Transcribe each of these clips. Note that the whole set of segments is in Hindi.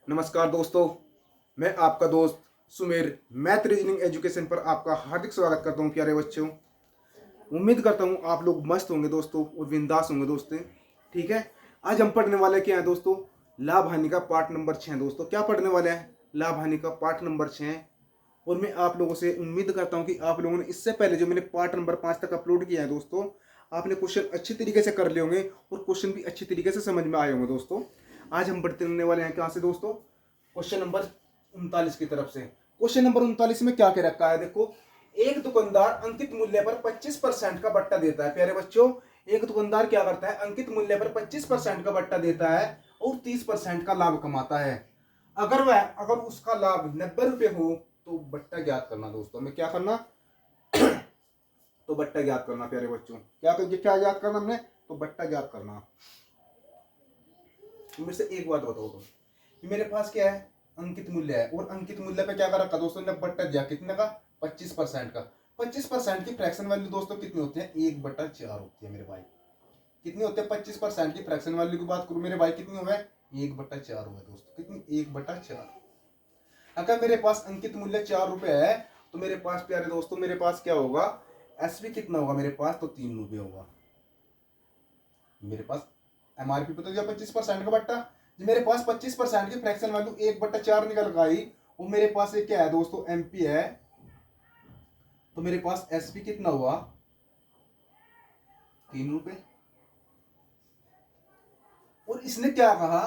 नमस्कार दोस्तों, मैं आपका दोस्त सुमेर मैथ रीजनिंग एजुकेशन पर आपका हार्दिक स्वागत करता हूं। प्यारे बच्चों, उम्मीद करता हूं आप लोग मस्त होंगे दोस्तों और बिंदास होंगे दोस्तों। ठीक है, आज हम पढ़ने वाले क्या है दोस्तों? लाभ हानि का पार्ट नंबर 6 दोस्तों। क्या पढ़ने वाले हैं? लाभ हानि का पार्ट नंबर 6। और मैं आप लोगों से उम्मीद करता हूं कि आप लोगों ने इससे पहले जो मैंने पार्ट नंबर 5 तक अपलोड किया है दोस्तों, आपने क्वेश्चन अच्छी तरीके से कर लिए होंगे और क्वेश्चन भी अच्छी तरीके से समझ में आए होंगे दोस्तों। आज हम बढ़ते वाले हैं कहाँ से दोस्तों? क्वेश्चन नंबर 39 की तरफ से। क्वेश्चन नंबर 39 में क्या कह रखा है देखो, एक दुकानदार अंकित मूल्य पर 25% का बट्टा देता है। प्यारे बच्चों, एक दुकानदार क्या करता है? अंकित मूल्य पर 25% का बट्टा देता है और 30% का लाभ कमाता है। अगर उसका लाभ 90 रुपए हो तो बट्टा ज्ञात करना दोस्तों। हमें क्या करना? तो बट्टा ज्ञात करना प्यारे बच्चों। क्या ज्ञात करना हमने? तो बट्टा ज्ञात करना। मेरे से एक बात बताओ तुम, कि मेरे पास क्या है? अंकित मूल्य है और अंकित मूल्य पे क्या कर रखा दोस्तों ने? बट्टा दिया। कितने का? 25% का। 25% की फ्रैक्शन वैल्यू दोस्तों कितनी होती है? 1/4 होती है मेरे भाई। कितनी होती है? 25% की फ्रैक्शन वैल्यू की बात करूं मेरे भाई, कितनी हुआ? 1/4 हुआ दोस्तों। कितनी? 1/4। अगर मेरे पास अंकित मूल्य 4 रुपए है तो मेरे पास प्यारे दोस्तों, मेरे पास क्या होगा? एसपी कितना होगा मेरे पास? तो 3 रुपये होगा मेरे पास। एमआरपी पता दिया 25% का बट्टा। जो मेरे पास 25% की फ्रैक्शन वैल्यू 1/4 निकल गई, वो मेरे पास ये क्या है दोस्तों? एमपी है। तो मेरे पास एसपी कितना हुआ? 3 रुपए। और इसने क्या कहा?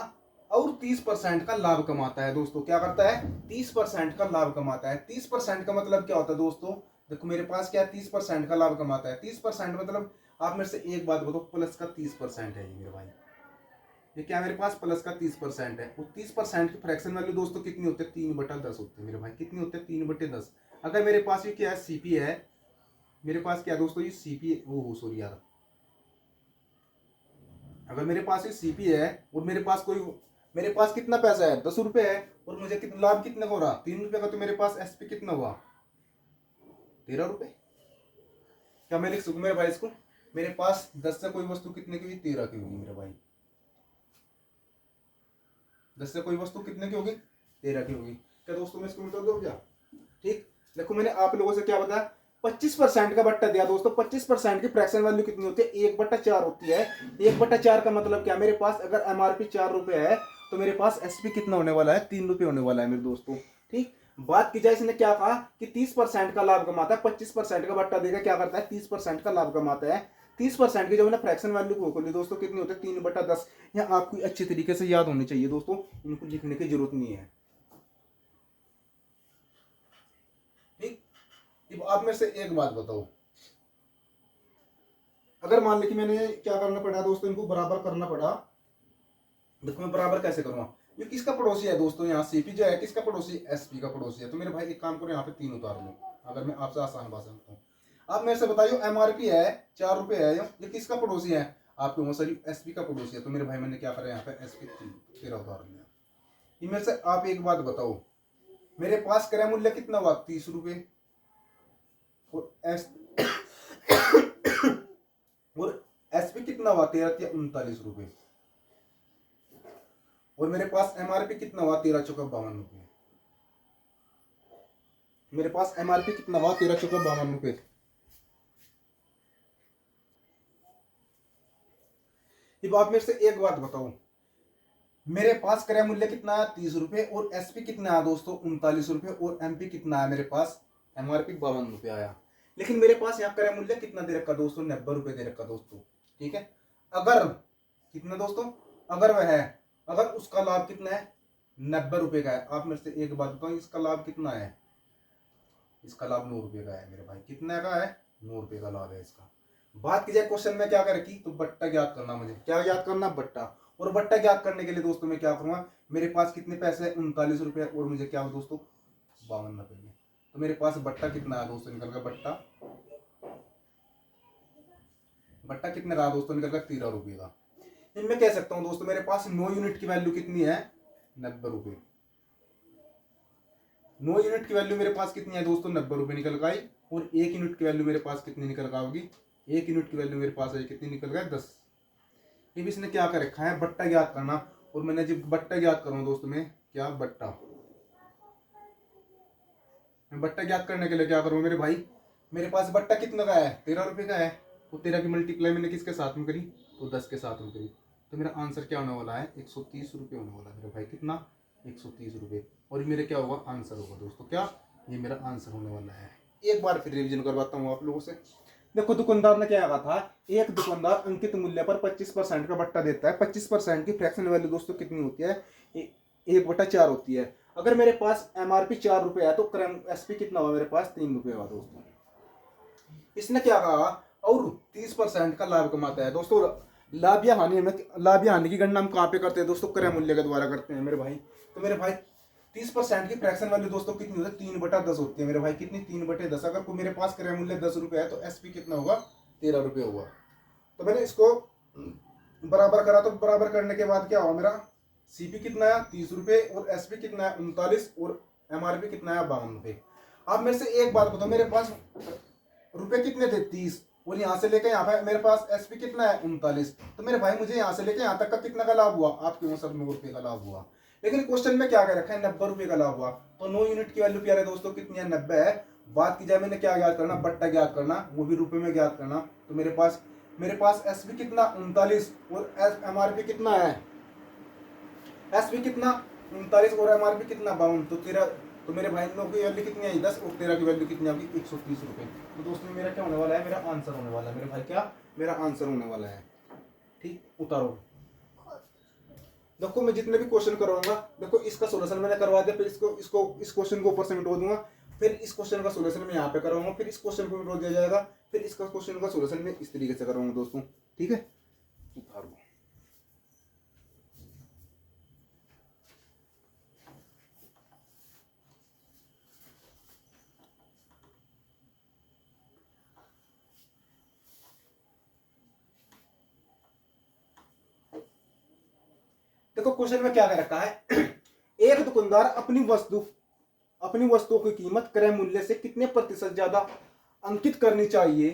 और 30% का लाभ कमाता है दोस्तों। क्या करता है? 30% का लाभ कमाता है। 30% का मतलब क्या होता है दोस्तों? देखो मेरे पास क्या है? 30% का लाभ कमाता है। 30% मतलब, आप मेरे से एक बात बताओ, प्लस का 30% है ये मेरे भाई। ये क्या मेरे पास? प्लस का 30% है। और 30% की फ्रैक्शन वैल्यू दोस्तों कितनी होती है? 3/10 होती है मेरे भाई। कितनी होती है? 3/10। अगर मेरे पास ये क्या है? सीपी है। मेरे पास क्या है दोस्तों? ये सीपी, ओ सॉरी यार, अगर मेरे पास ये सीपी है और मेरे पास कितना पैसा है? 10 रुपए है। और मुझे कितना लाभ कितने का हो रहा? 3 रुपए का। तो मेरे पास एसपी कितना हुआ? 13 रुपए। क्या मैं लिख सकूं मेरे भाई इसको? मेरे पास 10 से कोई वस्तु कितने की हुई? 13 की होगी मेरे भाई। 10 से कोई वस्तु कितने की होगी? 13 की होगी। क्या दोस्तों मैं इसको मिटा दो क्या? ठीक। देखो मैंने आप लोगों से क्या बताया? 25% का बट्टा दिया दोस्तों। 25% की फ्रैक्शन वैल्यू कितनी होती है? 1/4 होती है। 1/4 का मतलब क्या? मेरे पास अगर एमआरपी 4 रुपए है तो मेरे पास एसपी कितना होने वाला है? 3 रुपए होने वाला है मेरे दोस्तों। ठीक। बात की जाए, इसने क्या कहा कि 30% का लाभ कमाता है। 25% का बट्टा देगा, क्या करता है? 30% का लाभ कमाता है। 30% की जो मैंने फ्रैक्शन वैल्यू को ली दोस्तों, कितनी होती है? 3/10। यह आपको अच्छी तरीके से याद होनी चाहिए दोस्तों, इनको लिखने की जरूरत नहीं है। ठीक। अब आप मेरे से एक बात बताओ, अगर मान ली कि मैंने क्या करना पड़ा दोस्तों? इनको बराबर करना पड़ा। देखो मैं बराबर कैसे करूंगा? ये किसका पड़ोसी है दोस्तों? यहाँ सीपी जो है किसका पड़ोसी? एसपी का पड़ोसी है। तो मेरे भाई एक काम करो, यहाँ पे 3 उतार लो। अगर मैं आपसे आसान भाषा में बताऊं, आप मेरे से बताइए, एमआरपी है 4 रुपए है, ये किसका पड़ोसी है? आपके सॉरी, एसपी का पड़ोसी है। तो मेरे भाई मैंने क्या करा? यहाँ पे एसपी 13 उतार लिया। ये मेरे से आप एक बात बताओ, मेरे पास क्रय मूल्य कितना हुआ? 30 रुपए। और एस और एसपी कितना हुआ? 13 39 रुपए। और मेरे पास एमआरपी कितना हुआ? 13 चौका 52 रुपए। मेरे पास एमआरपी कितना हुआ? 13 चौका 52 रुपए। अब आप मेरे से एक बात बताओ, मेरे पास क्रय मूल्य कितना है? 30 रुपए। और एसपी कितना है दोस्तों? 39 रुपए। और एमपी कितना है मेरे पास? एमआरपी 52 रुपए आया। लेकिन मेरे पास यहाँ क्रय मूल्य कितना दे रखा दोस्तों? 90 रुपए दे रखा दोस्तों। ठीक है। अगर कितना दोस्तों? अगर वह है, अगर उसका लाभ कितना है? 90 रुपए का है। आप मेरे से एक बात बताओ, इसका लाभ कितना है? इसका लाभ 9 रुपए का है मेरे भाई। कितने का है? 9 रुपए का लाभ है इसका। बात की जाए क्वेश्चन में क्या कर रखी, तो बट्टा ज्ञात करना। मुझे क्या ज्ञात करना? बट्टा। और बट्टा ज्ञात करने के लिए दोस्तों मैं क्या करूंगा? मेरे पास कितने पैसे हैं? 39 रुपए। और मुझे क्या हो दोस्तों? 52 रुपए में। तो मेरे पास बट्टा कितना है दोस्तों? निकल का बट्टा, बट्टा कितने रहा दोस्तों? निकल का 13 रुपए का। मैं कह सकता हूं दोस्तों, मेरे पास 9 यूनिट की वैल्यू कितनी है? 90 रुपए। 9 यूनिट की वैल्यू मेरे पास कितनी है दोस्तों? 90 रुपए निकल गई। और 1 यूनिट की वैल्यू मेरे पास कितनी निकल गई होगी? 1 यूनिट की वैल्यू मेरे पास है कितनी? निकल गई 10। अब इसने क्या कर रखा है? बट्टा ज्ञात करना। और मैंने जब बट्टा ज्ञात करूँ दोस्तों में, क्या बट्टा। मैं बट्टा ज्ञात करने के लिए क्या करूँ मेरे भाई, मेरे पास बट्टा कितना का है, 13 रुपये का है। तो 13 की मल्टीप्लाई मैंने किसके साथ में करी, तो 10 के साथ में करी। तो मेरा आंसर क्या होने वाला है, 130 रुपये होने वाला है मेरे भाई। कितना, 130 रुपये। और ये मेरा क्या होगा, आंसर होगा दोस्तों। क्या, ये मेरा आंसर होने वाला है। एक बार फिर रिविजन करवाता हूँ आप लोगों से। देखो दुकानदार ने क्या कहा था, एक दुकानदार अंकित मूल्य पर 25% का बट्टा देता है। 25% की फ्रैक्शन वैल्यू दोस्तों कितनी होती है, 1/4 होती है। अगर मेरे पास एमआरपी 4 रुपये है तो क्रम एसपी कितना हुआ मेरे पास, 3 रुपये हुआ दोस्तों। इसने क्या कहा, और 30% का लाभ कमाता है दोस्तों। लाभ या हानि की गणना हम कहाँ पे करते हैं दोस्तों, क्रय मूल्य के द्वारा करते हैं मेरे भाई। तो मेरे भाई 30% की फ्रैक्शन वैल्यू दोस्तों कितनी होती है, 3/10 होती है मेरे भाई। कितनी, 3/10। अगर कोई मेरे पास क्रय मूल्य 10 रुपये है तो एसपी कितना होगा, 13 रुपये होगा। तो मैंने इसको बराबर करा, तो बराबर करने के बाद क्या हुआ मेरा, सीपी कितना है 30 रुपये और एसपी कितना है 39 और एमआरपी कितना है 52 रुपये। आप मेरे से एक बात बताओ, मेरे पास रुपए कितने थे, 30, और यहाँ से लेकर यहाँ पे मेरे पास एसपी कितना है 39। तो मेरे भाई मुझे यहाँ से लेकर यहाँ तक का कितना का लाभ हुआ, आपके 59 रुपये का लाभ हुआ। लेकिन क्वेश्चन में क्या कर रखा है, 90 रुपये का लाभ हुआ। तो 9 यूनिट की वैल्यू प्यारे दोस्तों कितनी है, 90 है। बात की जाए मैंने क्या ज्ञात करना, बट्टा ज्ञात करना, वो भी रुपए में ज्ञात करना। तो मेरे पास एसपी कितना 39 और एमआरपी कितना है, एसपी कितना 39 और एमआरपी कितना 52। तो 13, तो मेरे भाई लोग की वैल्यू कितनी आई 10 और 13 की वैल्यू कितनी होगी 130 रुपये। तो दोस्तों मेरा क्या होने वाला है, मेरा आंसर होने वाला है मेरे भाई। क्या, मेरा आंसर होने वाला है। ठीक, उतारो। देखो मैं जितने भी क्वेश्चन करवाऊंगा, देखो इसका सोल्यूशन मैंने करवा दिया, फिर इसको इसको इस क्वेश्चन को ऊपर से मिटो दूंगा, फिर इस क्वेश्चन का सोल्यूशन मैं यहाँ पे करवाऊंगा, फिर इस क्वेश्चन को मिटो दिया जाएगा, फिर इसका क्वेश्चन का सोल्यूशन मैं इस तरीके से करवाऊंगा दोस्तों। ठीक है, उतारो। देखो क्वेश्चन में क्या कर रखा है, एक दुकानदार अपनी वस्तुओं की कीमत क्रय मूल्य से कितने प्रतिशत ज्यादा अंकित करनी चाहिए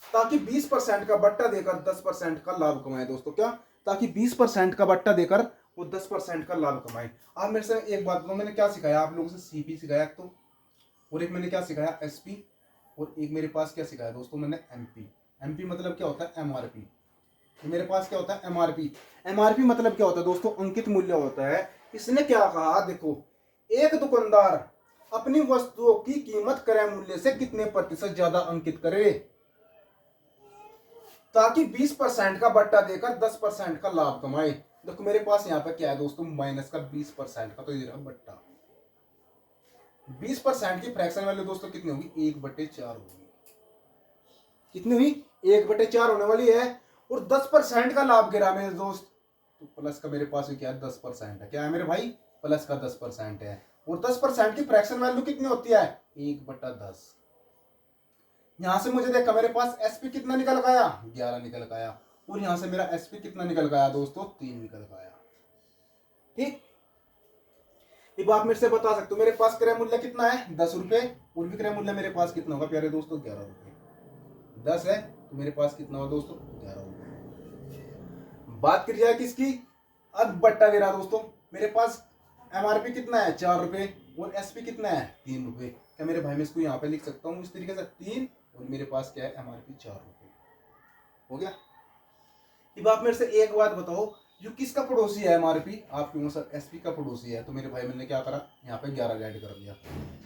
ताकि 20% का बट्टा देकर 10% का लाभ कमाए दोस्तों। क्या, ताकि 20% का बट्टा देकर वो 10% का लाभ कमाए। आप मेरे से एक बात बताओ, मैंने क्या सिखाया आप लोगों से, सीपी सिखाया तो, और एक मैंने क्या सिखाया एसपी, और एक मेरे पास क्या सिखाया दोस्तों मैंने एमपी। एमपी मतलब क्या होता है, एमआरपी। मेरे पास क्या होता है, एमआरपी। एमआरपी मतलब क्या होता है दोस्तों, अंकित मूल्य होता है। इसने क्या कहा, देखो एक दुकानदार अपनी वस्तुओं की कीमत क्रय मूल्य से कितने प्रतिशत ज्यादा अंकित करे ताकि 20% का बट्टा देकर 10% का लाभ कमाए। देखो मेरे पास यहाँ पे क्या है दोस्तों, माइनस का 20% का, तो ये रहा बट्टा। 20% की फ्रैक्शन वैल्यू दोस्तों कितनी होगी, 1/4 होगी। कितनी हुई, 1/4 होने वाली है। और 10% का लाभ गिरा मेरे दोस्त, तो प्लस का मेरे पास क्या है, 10% है। क्या है मेरे भाई, प्लस का 10% है। और 10% की फ्रैक्शन वैल्यू कितनी होती है, 1/10। यहां से मुझे देखा मेरे पास एसपी कितना निकल गया, 11 निकल गया। और यहां से मेरा एसपी कितना निकल गया दोस्तों, 3 निकल गया। ठीक, अब आप मेरे से बता सकते हो मेरे पास क्रय मूल्य कितना है, 10 रुपए, और विक्रय मूल्य मेरे पास कितना होगा प्यारे दोस्तों, 11 रुपए। 10 है तो मेरे पास कितना होगा दोस्तों, 11 रुपए। बात करी जाए किसकी, अब बट्टा गिरा दोस्तों। मेरे पास एमआरपी कितना है, 4 रुपए, और एसपी कितना है, 3 रुपए। क्या मेरे भाई मैं इसको यहाँ पे लिख सकता हूँ इस तरीके से, 3, और मेरे पास क्या है, एमआरपी 4 रुपए। हो गया। अब आप मेरे से एक बात बताओ, जो किसका पड़ोसी है एमआरपी, आप क्यों सर एसपी का पड़ोसी है। तो मेरे भाई मैंने क्या करा, यहाँ पे 11 ऐड कर दिया।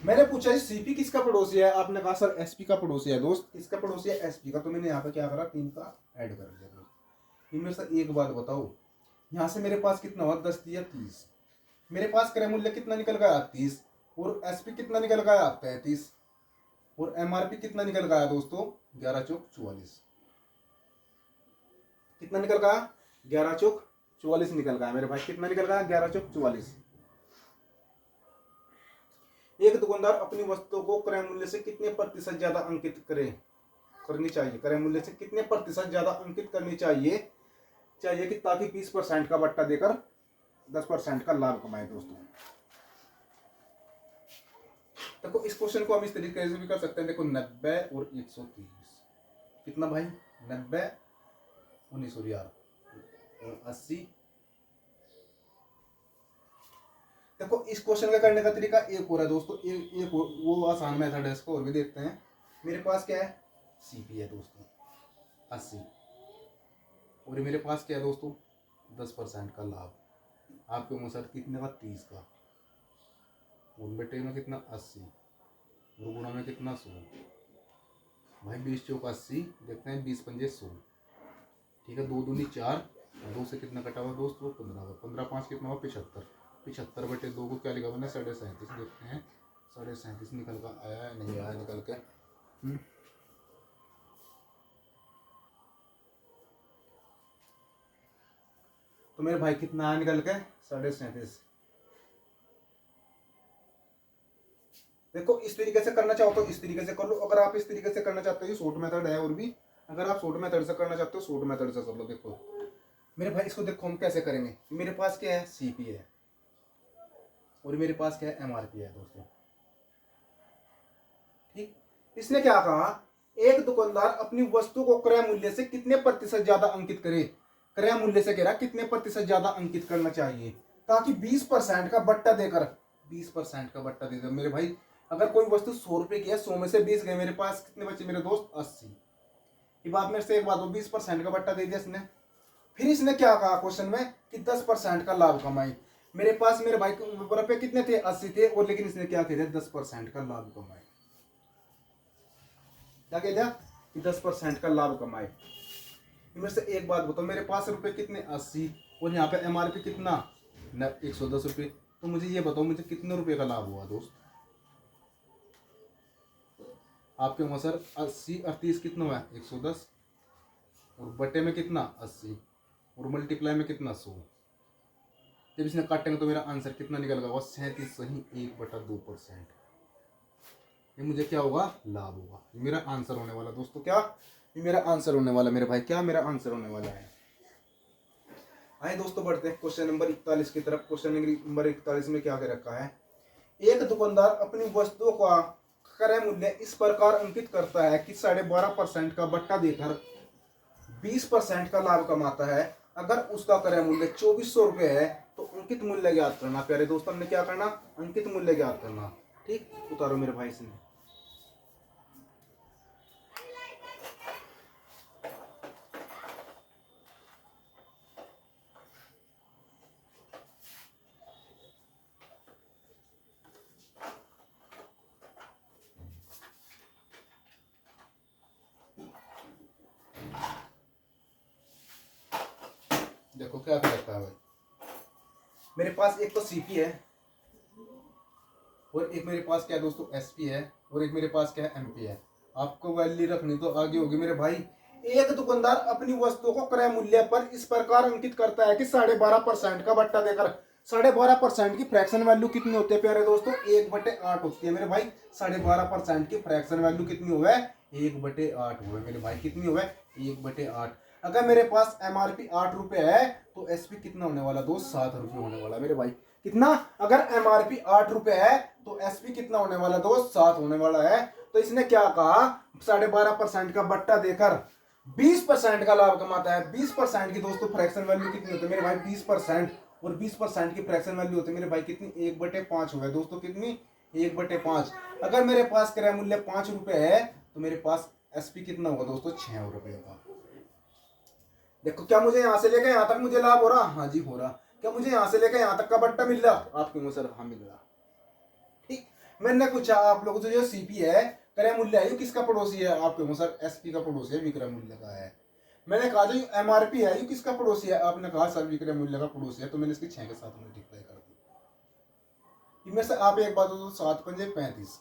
मैंने पूछा सीपी किसका पड़ोसी है, आपने कहा सर एसपी का पड़ोसी है। दोस्त किसका पड़ोसी है, एसपी का। तो मैंने यहाँ पे क्या करा, 3 का ऐड कर दिया दोस्त। मेरे से एक बात बताओ, यहाँ से मेरे पास कितना हुआ, 10 या 30। मेरे पास क्रय मूल्य कितना निकल गया, 30, और एसपी कितना निकल गया, 33, और एमआरपी कितना निकल गया दोस्तों, 11 चौक 44। कितना निकल गया, 11 चौक 44 निकल गया मेरे भाई। कितना निकल गया, 11 चौक 44। एक दुकानदार अपनी वस्तुओं को क्रय मूल्य से कितने प्रतिशत ज्यादा अंकित करनी चाहिए, क्रय मूल्य से कितने प्रतिशत ज्यादा अंकित करनी चाहिए कि ताकि 20% का बट्टा देकर 10% का लाभ कमाए दोस्तों। देखो इस क्वेश्चन को हम इस तरीके से भी कर सकते हैं, देखो 90 और 130 कितना भाई, 90 19 यार 80 देखो इस क्वेश्चन का करने का तरीका एक हो रहा है दोस्तों, एक वो आसान मेथड है, इसको और भी देखते हैं। मेरे पास क्या है, सीपी है दोस्तों 80, और मेरे पास क्या है दोस्तों 10% का लाभ, आपके अनुसार कितने का 30 का, और बेटे में कितना 80, और गुणा में कितना 100। भाई 20 चौक 80, देखते हैं 20 पंजे 100, ठीक है, 2 दूनी 4, 2 से कितना कटा हुआ दोस्तों 15, 15 5 कितना हुआ 75, 75 बटे 2 को क्या लिखा मैंने 37.5, देखते हैं 37.5 निकल कर आया है नहीं आया निकल के। तो मेरे भाई कितना आया निकल के 37.5। देखो इस तरीके से करना चाहो तो इस तरीके से कर लो, अगर आप इस तरीके से करना चाहते हो शॉर्ट मेथड है, और भी अगर आप शॉर्ट मेथड से करना चाहते हो शॉर्ट मेथड से कर लो। देखो मेरे भाई इसको देखो हम कैसे करेंगे, मेरे पास क्या है सीपी है, और मेरे पास क्या है एमआरपी है दोस्तों, ठीक। इसने क्या कहा, एक दुकानदार अपनी वस्तु को क्रय मूल्य से कितने प्रतिशत ज्यादा अंकित करे, क्रय मूल्य से कह रहा कितने प्रतिशत ज्यादा अंकित करना चाहिए, ताकि 20% का बट्टा देकर, 20% का बट्टा देकर मेरे भाई अगर कोई वस्तु 100 रुपए की है, 100 में से 20 गए, मेरे पास कितने बचे मेरे दोस्त 80। ये बात मेरे से एक बात हो, 20% का बट्टा दे दिया इसने। फिर इसने क्या कहा क्वेश्चन में कि 10% का लाभ कमाए, मेरे पास मेरे भाई रुपए कितने थे 80 थे, और लेकिन इसने क्या कह दिया 10% का लाभ कमाए, क्या कह दिया कि 10% का लाभ कमाए। मेरे से एक बात बताओ, मेरे पास रुपए कितने 80, और यहाँ पे एमआरपी कितना 110 रुपये, तो मुझे ये बताओ मुझे कितने रुपए का लाभ हुआ दोस्त, आपके वहां सर 80 38 कितना हुआ 110, और बटे में कितना 80, और मल्टीप्लाई में कितना 100। जब इसने काटेंगे तो मेरा आंसर कितना निकलेगा, वो 37 सही 1/2%। ये मुझे क्या होगा लाभ होगा, ये मेरा आंसर होने वाला दोस्तों, क्या ये मेरा आंसर होने वाला मेरे भाई, क्या मेरा आंसर होने वाला है। आइए दोस्तों बढ़ते हैं क्वेश्चन नंबर 41 की तरफ। क्वेश्चन नंबर 41 में क्या कर रखा है, एक दुकानदार अपनी वस्तुओं का क्रय मूल्य इस प्रकार अंकित करता है कि 12.5% का बट्टा देकर 20% का लाभ कमाता है। अगर उसका क्रय मूल्य 2400 रुपये है तो अंकित मूल्य ज्ञात करना। प्यारे दोस्तों हमने क्या करना, अंकित मूल्य ज्ञात करना, ठीक। उतारो मेरे भाई से। देखो क्या कर रखा है भाई, मेरे पास एक तो सीपी है, और एक मेरे पास क्या है दोस्तों एसपी है, और एक मेरे पास क्या है एमपी है। आपको वैल्यू रखनी तो आगे होगी मेरे भाई। एक दुकानदार अपनी वस्तुओं को क्रय मूल्य पर इस प्रकार अंकित करता है कि 12.5% का बट्टा देकर, 12.5% की फ्रैक्शन वैल्यू कितनी होती है प्यारे दोस्तों 1/8 होती है मेरे भाई। 12.5% की फ्रैक्शन वैल्यू कितनी हुआ है 1/8 हुआ मेरे भाई, कितनी हुआ है 1/8। अगर मेरे पास एमआरपी 8 रुपए है तो एसपी कितना होने वाला दोस्त 7 रुपये होने वाला मेरे भाई। कितना, अगर एमआरपी 8 रुपए है तो एसपी कितना होने वाला दोस्त 7 होने वाला है। तो इसने क्या कहा 12.5% का बट्टा देकर 20% का लाभ कमाता है। 20% की दोस्तों फ्रैक्शन वैल्यू कितनी होती है मेरे भाई 20%, और 20% की फ्रैक्शन वैल्यू होती है मेरे भाई कितनी 1/5 हो गया दोस्तों, कितनी 1/5। अगर मेरे पास क्रय मूल्य 5 रुपए है तो मेरे पास एसपी कितना होगा दोस्तों 6 रुपए का। देखो क्या मुझे यहाँ से लेकर यहाँ तक मुझे लाभ हो रहा, हाँ जी हो रहा। क्या मुझे यहाँ से लेकर यहाँ तक का बट्टा मिल रहा, आपके मुंह सर हाँ मिल रहा, ठीक। मैंने पूछा आप लोगों से जो सीपी है क्रय मूल्य है ये किसका पड़ोसी है, आपके मुंह सर एसपी का पड़ोसी है, विक्रय मूल्य का है। मैंने कहा जो एमआरपी है ये किसका पड़ोसी है, आपने कहा सर विक्रय मूल्य का पड़ोसी है, तो मैंने इसकी 6 के साथ मल्टीप्लाई कर दी। इनमें से आप एक बात हो, 7 पंजे 35,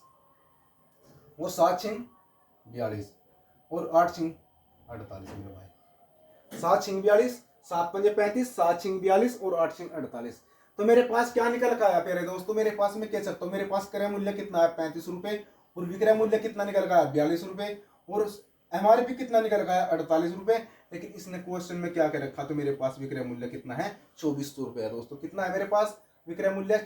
वो 7 छिंग 42, और 8 छिंग 48 मेरे भाई। 7 छिंग 42, 7 पंजे 35, 7 छिंग 42 और 8 छिंग 48। तो मेरे पास क्या निकल कर आया प्यारे दोस्तों, मेरे पास मैं कह सकता हूँ मेरे पास क्रय मूल्य कितना है 35 रुपए, और विक्रय मूल्य कितना निकल गया 42 रुपए, और एमआरपी कितना निकल गया 48 रुपए। लेकिन इसने क्वेश्चन में क्या कर रखा, तो मेरे पास विक्रय मूल्य कितना है 2400 रुपए है दोस्तों। कितना है मेरे पास विक्रय मूल्य,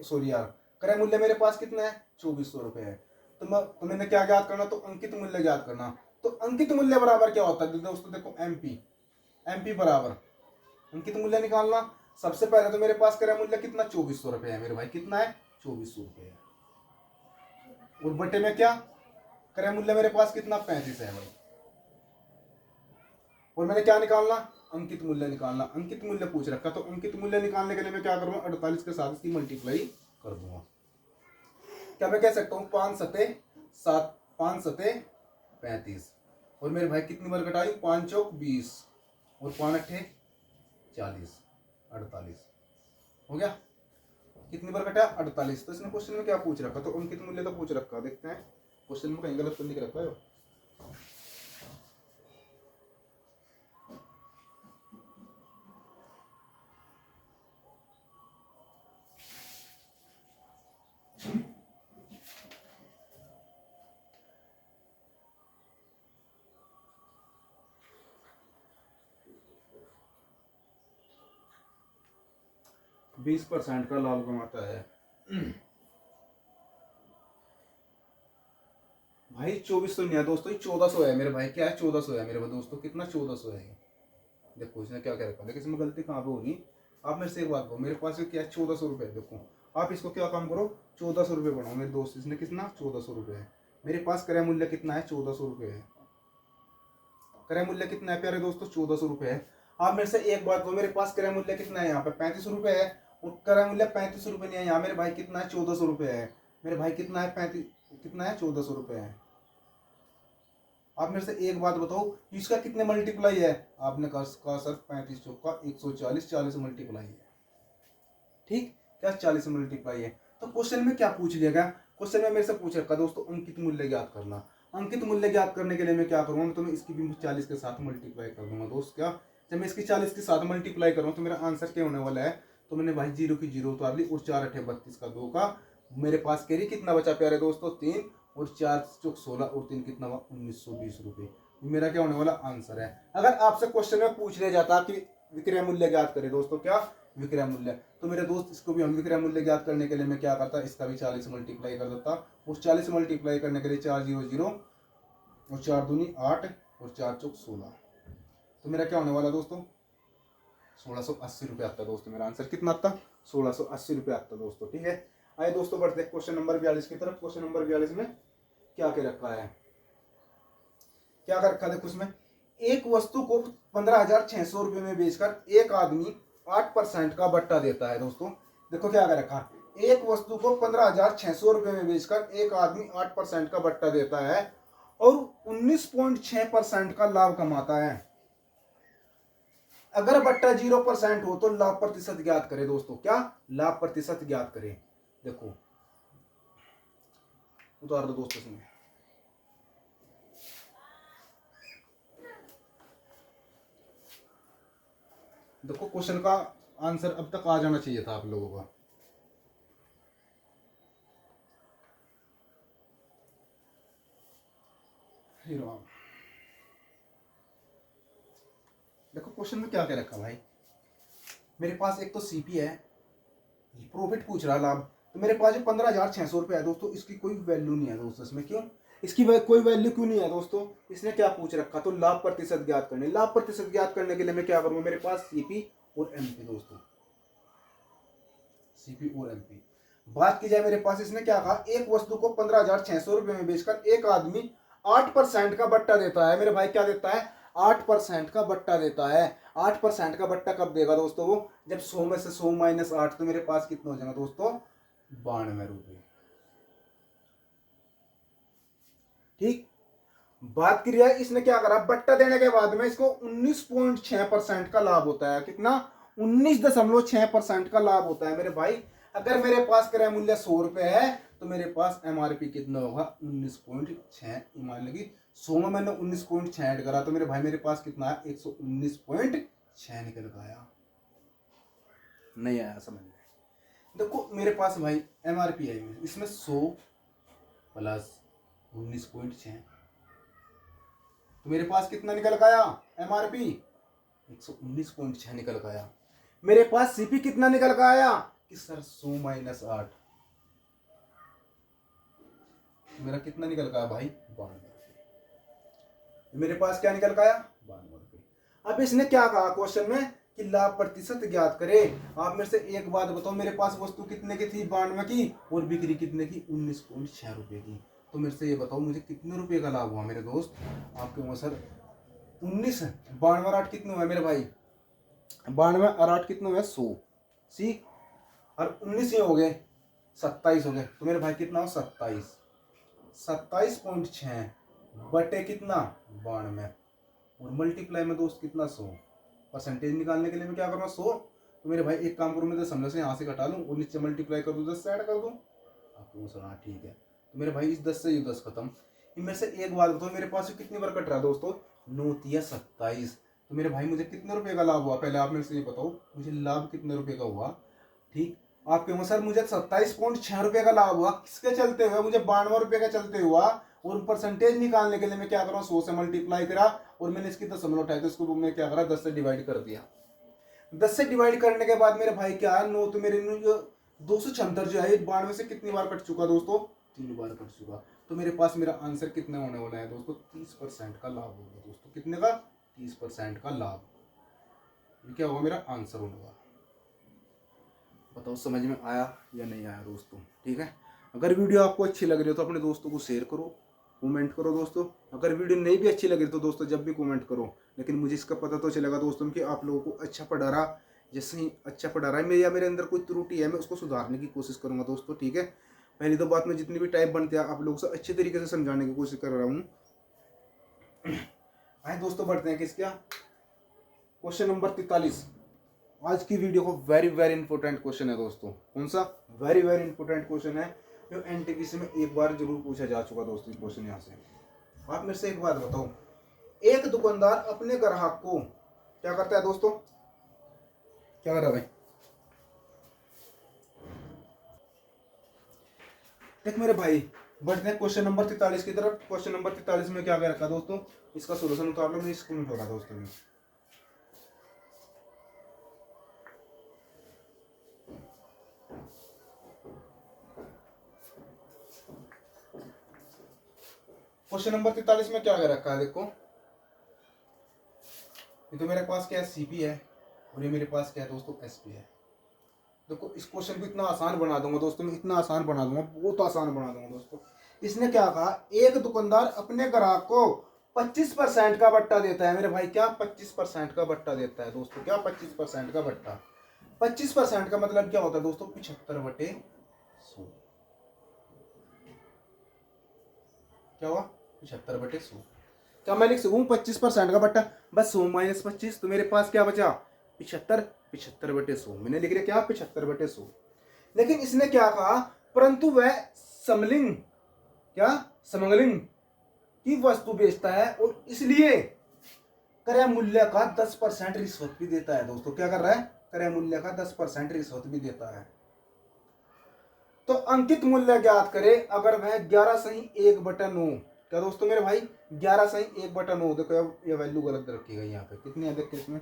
सॉरी यार क्रय मूल्य मेरे पास कितना है 2400 रुपए है। तो मैंने क्या ज्ञात करना, तो अंकित मूल्य ज्ञात करना। तो अंकित मूल्य बराबर क्या होता है दोस्तों, देखो एमपी, एमपी बराबर अंकित मूल्य निकालना सबसे पहले तो मेरे पास क्रय मूल्य कितना 2400 रुपये है मेरे भाई, कितना है 2400 रुपये है। और बटे में क्या क्रय मूल्य मेरे पास कितना 35 है भाई। और मैंने क्या निकालना, अंकित मूल्य निकालना। अंकित मूल्य पूछ रखा, तो अंकित मूल्य निकालने के लिए मैं क्या करूंगा, 48 के साथ इसकी मल्टीप्लाई कर दूंगा। क्या मैं कह सकता हूँ 5 सते 7, 5 सते 35, और मेरे भाई कितनी बार घटाई, 5 चौक 20 और 5 अट्ठे 40, 48 हो गया। कितनी बार घटा 48। तो इसने क्वेश्चन में क्या पूछ रखा, तो अंकित मूल्य तो पूछ रखा, देखते हैं क्वेश्चन में कहीं गलत तो लिख रखा है। 20% का लाभ कमाता है भाई। 2400 नहीं है दोस्तों, ये 1400 है मेरे भाई। क्या है 1400 है मेरे भाई दोस्तों, कितना 1400 है। देखो इसने क्या क्या रखा, देखो इसमें गलती कहाँ पे होगी। आप मेरे से एक बात करो, मेरे पास क्या है 1400 रुपये। देखो आप इसको क्या काम करो, 1400 रुपये बनाओ मेरे दोस्त। इसने कितना 1400 रुपये है। मेरे पास क्रय मूल्य कितना है 1400 रुपये है। क्रय मूल्य कितना है प्यारे दोस्तों 1400 रुपये है। आप मेरे से एक बात करो, मेरे पास क्रय मूल्य कितना है यहाँ पे 35 रुपये है, और क्रय मूल्य 35 रुपये नहीं है यहाँ। मेरे भाई कितना है 1400 रुपये है। मेरे भाई कितना है 35, कितना है 1400 रुपये है। आप मेरे से एक बात बताओ, इसका कितने मल्टीप्लाई है। आपने कहा सर 35 चौका 140, 40 मल्टीप्लाई है। ठीक, क्या 40 मल्टीप्लाई है। तो क्वेश्चन में क्या पूछ लिया गया, क्वेश्चन में मेरे से पूछ रखा दोस्तों अंकित मूल्य ज्ञात करना। अंकित मूल्य ज्ञात करने के लिए मैं क्या करूँगा, तो मैं इसकी भी 40 के साथ मल्टीप्लाई कर दूंगा दोस्त। क्या, जब मैं इसकी 40 के साथ मल्टीप्लाई करूँ तो मेरा आंसर क्या होने वाला है। तो मैंने भाई 0 की 0 उतार ली, और 4 अठे 32 का 2 का मेरे पास कैरी कितना बचा प्यारे दोस्तों 3, और 4 चौक 16 और 3 कितना हुआ 1920 रुपये। मेरा क्या होने वाला आंसर है। अगर आपसे क्वेश्चन में पूछ लिया जाता कि विक्रय मूल्य ज्ञात करें दोस्तों, क्या विक्रय मूल्य, तो मेरे दोस्त इसको भी हम विक्रय मूल्य ज्ञात करने के लिए मैं क्या करता, इसका भी 40 मल्टीप्लाई कर देता। उस 40 मल्टीप्लाई करने के लिए 4 0 0 और 4 दूनी 8 और 4 चौक 16, तो मेरा क्या होने वाला दोस्तों 1680 रुपये आता दोस्तों। मेरा आंसर कितना आता 1680 रुपये आता दोस्तों। ठीक है, आइए दोस्तों बढ़ते हैं क्वेश्चन नंबर 42 की तरफ। क्वेश्चन नंबर 42 में क्या क्या रखा है, क्या कर रखा है देखो उसमें, एक वस्तु को 15,600 रुपये में बेचकर एक आदमी 8% का बट्टा देता है दोस्तों। देखो क्या कर रखा, एक वस्तु को 15,600 रुपये में बेचकर एक आदमी 8% का बट्टा देता है और 19.6% का लाभ कमाता है। अगर बट्टा 0% हो तो लाभ प्रतिशत ज्ञात करें दोस्तों। क्या लाभ प्रतिशत ज्ञात करें। देखो उतार दो दोस्तों इसमें, देखो क्वेश्चन का आंसर अब तक आ जाना चाहिए था आप लोगों का। देखो क्वेश्चन में क्या क्या रखा भाई, मेरे पास एक तो सीपी है, प्रॉफिट पूछ रहा लाभ, तो मेरे पास जो 15,600 रुपये है दोस्तों, इसकी कोई वैल्यू नहीं है दोस्तों इसमें। क्यों इसकी कोई वैल्यू क्यों नहीं है दोस्तों, इसने क्या पूछ रखा, तो लाभ प्रतिशत ज्ञात करने। लाभ प्रतिशत ज्ञात करने के लिए मैं क्या करूंगा, मेरे पास सीपी और एमपी दोस्तों, सीपी और एमपी। बात की जाए मेरे पास, इसने क्या कहा, एक वस्तु को 15,600 रुपये में बेचकर एक आदमी 8% का बट्टा देता है। मेरे भाई क्या देता है 8% का बट्टा देता है। 8% का बट्टा कब देगा दोस्तों वो, जब 100 में से 100 माइनस 8, तो मेरे पास कितना हो जाएगा दोस्तों 92 रुपये। ठीक, बात की है इसने क्या करा, बट्टा देने के बाद में इसको 19.6% का लाभ होता है। कितना 19.6% का लाभ होता है मेरे भाई। अगर मेरे पास क्रय मूल्य 100 रुपए है तो मेरे पास एमआरपी कितना होगा 19.6। मान लीजिए 100 में मैंने 19.6 ऐड करा, तो मेरे भाई मेरे पास कितना है 119.6 निकल गया। नहीं आया समझ में। देखो मेरे पास भाई एमआरपी है, इसमें 100 प्लस 19.6, तो मेरे पास कितना निकल गया एमआरपी 119.6 निकल गया। मेरे पास सीपी कितना निकल गया कि सर 100 माइनस 8, मेरा कितना निकल गया भाई 92। मेरे पास क्या निकल गया 92 रुपये। अब इसने क्या कहा क्वेश्चन में कि लाभ प्रतिशत ज्ञात करें। आप मेरे से एक बात बताओ, मेरे पास वस्तु कितने की थी 92 की और बिक्री कितने की 19.6 रुपए की। तो मेरे से ये बताओ मुझे कितने रुपए का लाभ हुआ मेरे दोस्त। आप क्यों सर 19 92 और 8 कितने हुए मेरे भाई, 92 और 8 कितने हुए 100 सी, और 19 ये हो गए 27 हो गए। तो मेरे भाई कितना हो 27.6 बटे कितना 92 और मल्टीप्लाई में दोस्त कितना 100। परसेंटेज निकालने के लिए मैं क्या करूँगा 100। तो मेरे भाई एक काम करूँ, मैं 10 से यहाँ से घटा लूँ और नीचे मल्टीप्लाई कर दूँ 10 से ऐड कर दूँ। आपको सुना ठीक है। तो मेरे भाई इस 10 से ये 10 खत्म। इनमें से एक बात बताओ, मेरे पास कितनी बार कट रहा दोस्तों 9 या 27। तो मेरे भाई मुझे कितने रुपए का लाभ हुआ, पहले आप मेरे से ये बताओ मुझे लाभ कितने रुपए का हुआ। ठीक, आप कहोगे सर मुझे 27.6 रुपए का लाभ हुआ, किसके चलते हुए, मुझे 92 रुपए का चलते हुआ। और परसेंटेज निकालने के लिए मैं क्या करूँ 100 से मल्टीप्लाई करा और मैंने इसकी दशमलव उठाई, तो इसको मैं क्या करा 10 से डिवाइड कर दिया। 10 से डिवाइड करने के बाद मेरे भाई क्या है 9 तो मेरे 276 जो है 92 से कितनी बार कट चुका दोस्तों 3 बार कट चुका। तो मेरे पास मेरा आंसर कितने होने वाला है दोस्तों 30% का लाभ होगा दोस्तों। कितने का 30% का लाभ, ये क्या होगा मेरा आंसर होगा। बताओ समझ में आया या नहीं आया दोस्तों। ठीक है, अगर वीडियो आपको अच्छी लग रही हो तो अपने दोस्तों को शेयर करो, कमेंट करो दोस्तों। अगर वीडियो नहीं भी अच्छी लग रही तो दोस्तों जब भी कमेंट करो, लेकिन मुझे इसका पता तो चलेगा दोस्तों कि आप लोगों को अच्छा पढ़ा रहा, जैसे ही अच्छा पढ़ा रहा है मेरे या मेरे अंदर कोई त्रुटि है मैं उसको सुधारने की कोशिश करूंगा दोस्तों। ठीक है, पहली तो बात मैं जितनी भी टाइप बनते हैं आप लोगों से अच्छे तरीके से समझाने की कोशिश कर रहा हूँ। आए दोस्तों बढ़ते हैं किस क्या क्वेश्चन नंबर 43। आज की वीडियो को वेरी इंपॉर्टेंट क्वेश्चन है दोस्तों। कौन सा वेरी इंपॉर्टेंट क्वेश्चन है जो एनटीपीसी में एक बार जरूर पूछा जा चुका दोस्तों। क्वेश्चन यहाँ से आप मेरे से एक बात बताओ, एक दुकानदार अपने ग्राहक को क्या करता है दोस्तों, क्या कर रहा है भाई, देख मेरे भाई बढ़ते हैं क्वेश्चन नंबर 43 की तरफ। क्वेश्चन नंबर 43 में क्या कर रखा दोस्तों, इसका सोल्यूशन उतार लो, मैं स्क्रीन उठा रहा दोस्तों। क्वेश्चन नंबर 43 में क्या कर रखा है देखो, ये तो मेरे पास क्या है सीपी है और ये मेरे पास क्या है दोस्तों एसपी है। देखो इस क्वेश्चन को इतना आसान बना दूंगा दोस्तों, मैं इतना आसान बना दूंगा, बहुत आसान बना दूंगा दोस्तों। इसने क्या कहा, एक दुकानदार अपने ग्राहक को 25% का बट्टा देता है। मेरे भाई क्या 25% का बट्टा देता है दोस्तों, क्या 25% का बट्टा। 25% का मतलब क्या होता है दोस्तों 75/100। क्या हुआ 75/100। क्या मैं लिख सकूँ 25% का बट्टा, बस 100 - 25 तो मेरे पास क्या बचा 75, 75/100 मैंने लिख दिया क्या 75/100। लेकिन इसने क्या कहा, परंतु वह समलिंग क्या समलिंग की वस्तु बेचता है और इसलिए क्रय मूल्य का 10% रिश्वत भी देता है दोस्तों। क्या कर रहा है, क्रय मूल्य का 10% रिश्वत भी देता है। तो अंकित मूल्य ज्ञात करे अगर वह 11 सही 1/9। क्या दोस्तों मेरे भाई 11 सही 1/9। देखो ये वैल्यू गलत रखी गई यहाँ पे, कितनी है देखते इसमें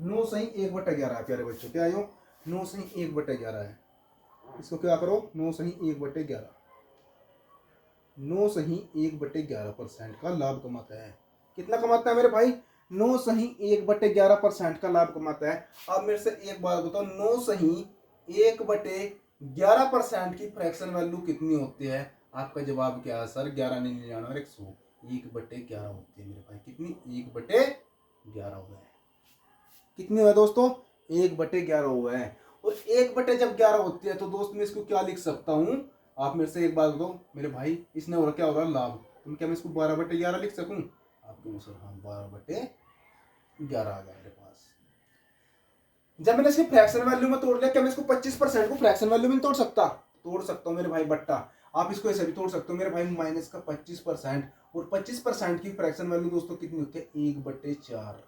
9 सही 1/11 है प्यारे बच्चों। क्या आयो 9 सही 1/11 है। इसको क्या करो 9 सही 1/11, 9 सही 1/11% का लाभ कमाता है। कितना कमाता है मेरे भाई 9 सही 1/11% का लाभ कमाता है। आप मेरे से एक बात बताओ 9 सही 1/11% की फ्रैक्शन वैल्यू कितनी होती है। आपका जवाब क्या है सर 11 नहीं जाना 100, 1/11 होती है मेरे भाई। कितनी 1/11 हुआ है। कितनी हुआ दोस्तों 1/11 हुआ है। और 1/11 होती है तो दोस्त मैं इसको क्या लिख सकता हूँ। आप मेरे से एक बात बताओ मेरे भाई, इसने हो रहा क्या हो रहा लाभ, तो क्या मैं इसको 12/11 लिख सकूँ। आपको सर हाँ 12/11 आ गया मेरे पास। जब मैंने इसकी फ्रैक्शन वैल्यू में तोड़ लिया, क्या मैं इसको 25% को फ्रैक्शन वैल्यू में तोड़ सकता, तोड़ सकता हूँ मेरे भाई बट्टा। आप इसको ऐसे भी तोड़ सकते हो मेरे भाई माइनस का 25%, और 25% की फ्रैक्शन वैल्यू दोस्तों कितनी होती है 1/4,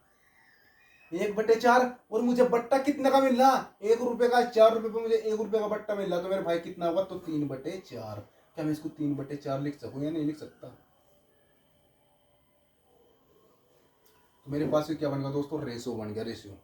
1/4। और मुझे बट्टा कितने का मिल रहा 1 रुपए का, 4 रुपए पे मुझे 1 रुपए का बट्टा मिल रहा, तो मेरे भाई कितना होगा तो 3/4। क्या मैं इसको 3/4 लिख सकूं या नहीं लिख सकता। तो मेरे पास क्या बन गया दोस्तों रेशियो बन गया, रेशियो।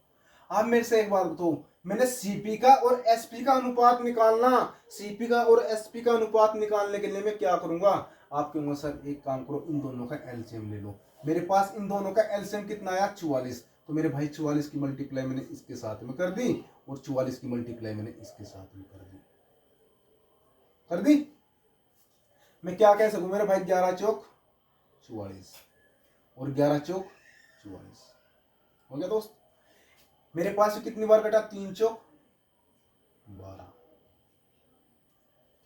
आप मेरे से एक बात बताओ, मैंने सीपी का और एसपी का अनुपात निकालना, सीपी का और एसपी का अनुपात निकालने के लिए मैं क्या करूंगा, आप कहूंगा सर एक काम करो, इन दोनों का एलसीएम ले लो। मेरे पास इन दोनों का एलसीएम कितना आया, 44। तो मेरे भाई 44 की मल्टीप्लाई मैंने इसके साथ में कर दी और 44 की मल्टीप्लाई मैंने इसके साथ में कर दी। मैं क्या कह सकूं मेरे भाई, 11 चौक 44 और 11 चौक 44 हो गया दोस्त। मेरे पास कितनी बार कटा, 3 चौक 12,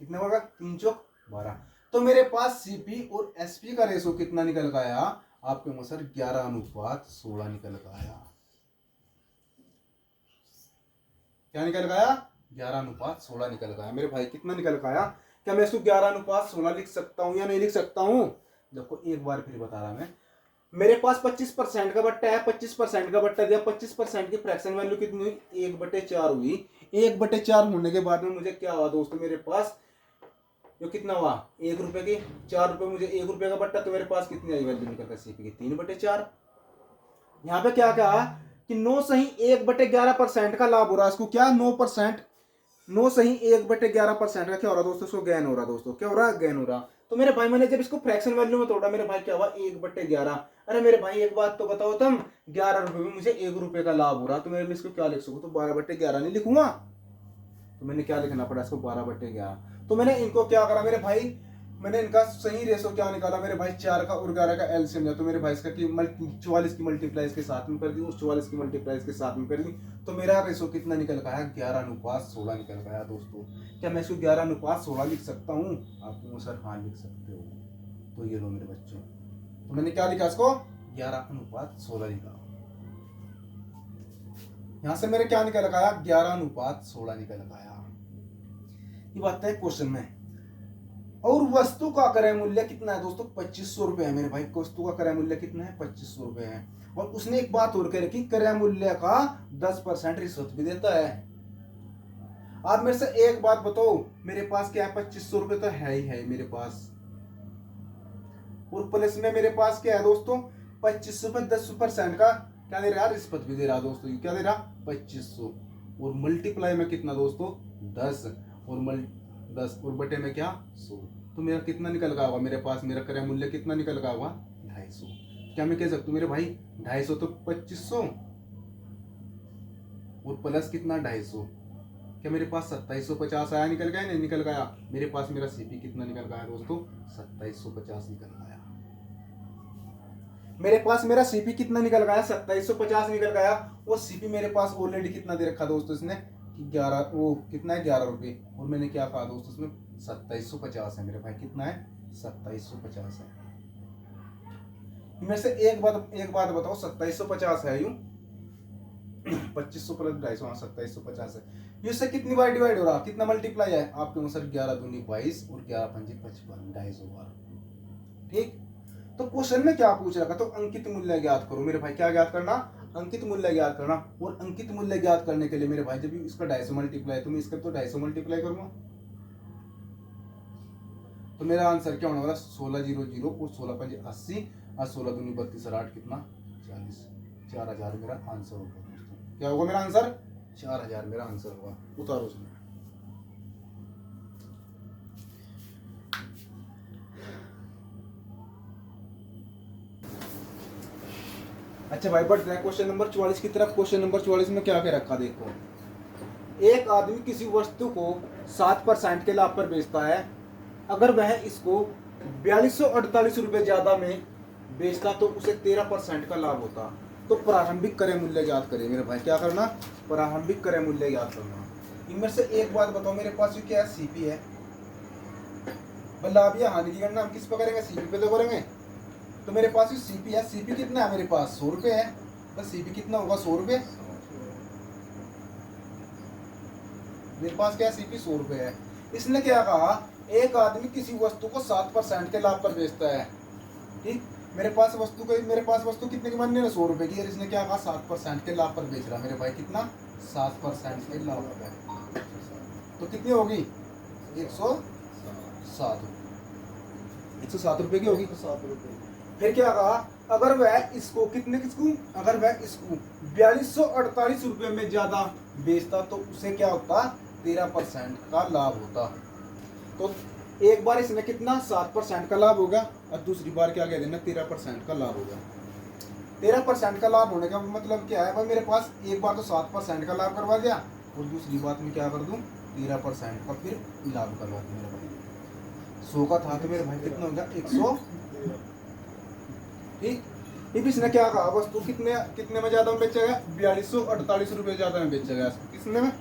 कितने बार का, 3 चौक 12। तो मेरे पास सीपी और एसपी का रेशो कितना निकल का आया, आपके सर 11:16 निकल का आया। क्या निकल का आया, 11:16 निकल का आया। मेरे भाई कितना निकल का आया, क्या मैं इसको 11:16 लिख सकता हूं या नहीं लिख सकता हूं। देखो एक बार फिर बता रहा मैं, मेरे पास 25% का बट्टा है, 25% का बट्टा दिया, 25% की फ्रैक्शन वैल्यू कितनी हुई, 1/4 हुई। 1/4 होने के बाद में मुझे क्या हुआ दोस्तों, मेरे पास जो कितना हुआ, 1 रुपए की, 4 रुपए, मुझे 1 रुपए का बट्टा, तो मेरे पास कितनी आई वैल्यू निकल कर सीपी की, 3/4। यहाँ पे क्या कहा कि 9 सही 1/11% का लाभ हो रहा है इसको, क्या 9%, 9 सही 1/11% का क्या हो रहा है दोस्तों, इसको गेन हो रहा है दोस्तों, क्या हो रहा है, गेन हो रहा। तो मेरे भाई मैंने जब इसको फ्रैक्शन वैल्यू में तोड़ा, मेरे भाई क्या हुआ, 1/11। अरे मेरे भाई एक बात तो बताओ तुम, 11 रुपए में मुझे 1 रुपए का लाभ हो रहा, तो मैं इसको क्या लिख सकूं, तो 12/11 नहीं लिखूंगा, तो मैंने क्या लिखना पड़ा इसको, 12/11। तो मैंने इनको क्या करा मेरे भाई, मैंने इनका सही रेशो क्या निकाला मेरे भाई, 4 का और 11 का एलसीएम लिया। तो मेरे भाई इसका 44 की मल्टीप्लाई इसके साथ में कर दी और 44 की मल्टीप्लाई इसके साथ में कर दी, तो मेरा रेशो कितना निकल गया, 11:16 निकल गया दोस्तों। क्या मैं इसको 11:16 लिख सकता हूँ, आप सर हाँ लिख सकते हो। तो ये लो मेरे बच्चों, तो मैंने क्या लिखा इसको, 11:16 लिखा। यहां से मेरे क्या निकल गया, 11:16 निकल गया। ये बात है क्वेश्चन में। और वस्तु का क्रय मूल्य कितना है दोस्तों, 2500 रुपए है मेरे भाई। वस्तु का क्रय मूल्य कितना है, 2500 रुपए है। और उसने एक बात और कह रखी, क्रय मूल्य का 10% रिश्वत भी देता है। आप मेरे से एक बात बताओ, मेरे पास क्या है, 2500 रुपए तो है ही है मेरे पास, और प्लस में मेरे पास क्या है दोस्तों, 2500 पे 10% का क्या दे रहा है, रिश्वत भी दे रहा दोस्तों। क्या दे रहा, 2500, और मल्टीप्लाई में कितना दोस्तों, 10, और 10 और बटे में क्या, 100। तो मेरा कितना निकल गया होगा, मेरे पास मेरा क्रय मूल्य कितना निकल गया होगा, 250। क्या मैं कह सकता हूँ मेरे भाई, 250 तो 2500 और प्लस कितना 250, क्या मेरे पास 2750 आया, निकल गया नहीं निकल गया। मेरे पास मेरा सीपी कितना निकल गया दोस्तों, 2750 निकल गया। मेरे पास मेरा सीपी कितना निकल गया, 2750 निकल गया। और सीपी मेरे पास ऑलरेडी कितना दे रखा दोस्तों इसने, कि 11, वो कितना है, 11 रुपये, और मैंने क्या कहा दोस्तों इसमें 2750 है मेरे भाई, कितना है, 2750 है। मेरे से एक बात बताओ, 2750 है यूं, 2500 प्लस 250, हाँ 2750 है। ये इससे कितनी बार डिवाइड हो रहा, कितना मल्टीप्लाई है, आपके अनुसार 11 दूनी 22 और 11 पंजी 55, 250 बार। ठीक, तो क्वेश्चन में क्या पूछ रखा, तो अंकित मूल्य ज्ञात करो मेरे भाई, क्या ज्ञात करना, अंकित मूल्य ज्ञात करना। और अंकित मूल्य ज्ञात करने के लिए मेरे भाई, जब इसका 250 मल्टीप्लाई, तो मैं इसका तो 250 मल्टीप्लाई करूंगा, तो मेरा आंसर क्या होने वाला, 1600 और 16 पंजे 80 और 16 दूनी 32 और 8 कितना 40, 4000 मेरा आंसर होगा दोस्तों। क्या होगा मेरा आंसर, 4000 मेरा आंसर होगा। उतारो उसमें, अच्छा भाई बढ़ते हैं क्वेश्चन नंबर 44 की तरफ। क्वेश्चन नंबर 44 में क्या क्या रखा देखो, एक आदमी किसी वस्तु को 7% के लाभ पर बेचता है, अगर वह इसको 4248 रुपए ज्यादा में बेचता तो उसे 13% का लाभ होता। तो प्रारंभिक क्रय मूल्य ज्ञात करें मेरे भाई, क्या करना, प्रारंभिक क्रय मूल्य ज्ञात करना। इनमें से एक बात बताओ, मेरे पास क्या है, सीपी है, लाभ या हानि की गणना हम किस पे करेंगे, सीपी पे तो करेंगे। तो मेरे पास सीपी है, सीपी कितना है मेरे पास, 100 रुपए है, बस सीपी कितना होगा, 100 रुपए। मेरे पास क्या है, सीपी 100 रुपए है। इसने क्या कहा, एक आदमी किसी वस्तु को 7% के लाभ पर बेचता है। ठीक, मेरे पास वस्तु कितने की बननी है, 100 रुपए की, और इसने क्या कहा, 7% के लाभ पर बेच रहा। मेरे भाई कितना, 7% के लाभ पर, तो कितनी होगी, 107 रुपए की होगी, 7 रुपए। फिर क्या कहा, अगर वह इसको कितने किसको अगर वह इसको 4248 रुपये में ज्यादा बेचता तो उसे क्या होता, 13% का लाभ होता। तो एक बार इसने कितना 7% का लाभ होगा और दूसरी बार क्या कह देना 13% का लाभ होगा। 13% का लाभ होने का मतलब क्या है भाई, मेरे पास एक बार तो 7% का लाभ करवा दिया और दूसरी बात में क्या कर दूं 13% का फिर लाभ करवा दूं। मेरे भाई 100 का था तो मेरे भाई कितना हो गया 100। ठीक, अब इसने क्या कहा वस्तु कितने कितने में ज्यादा में बेचेगा, 4248 रुपये ज्यादा में बेचेगा। किसने में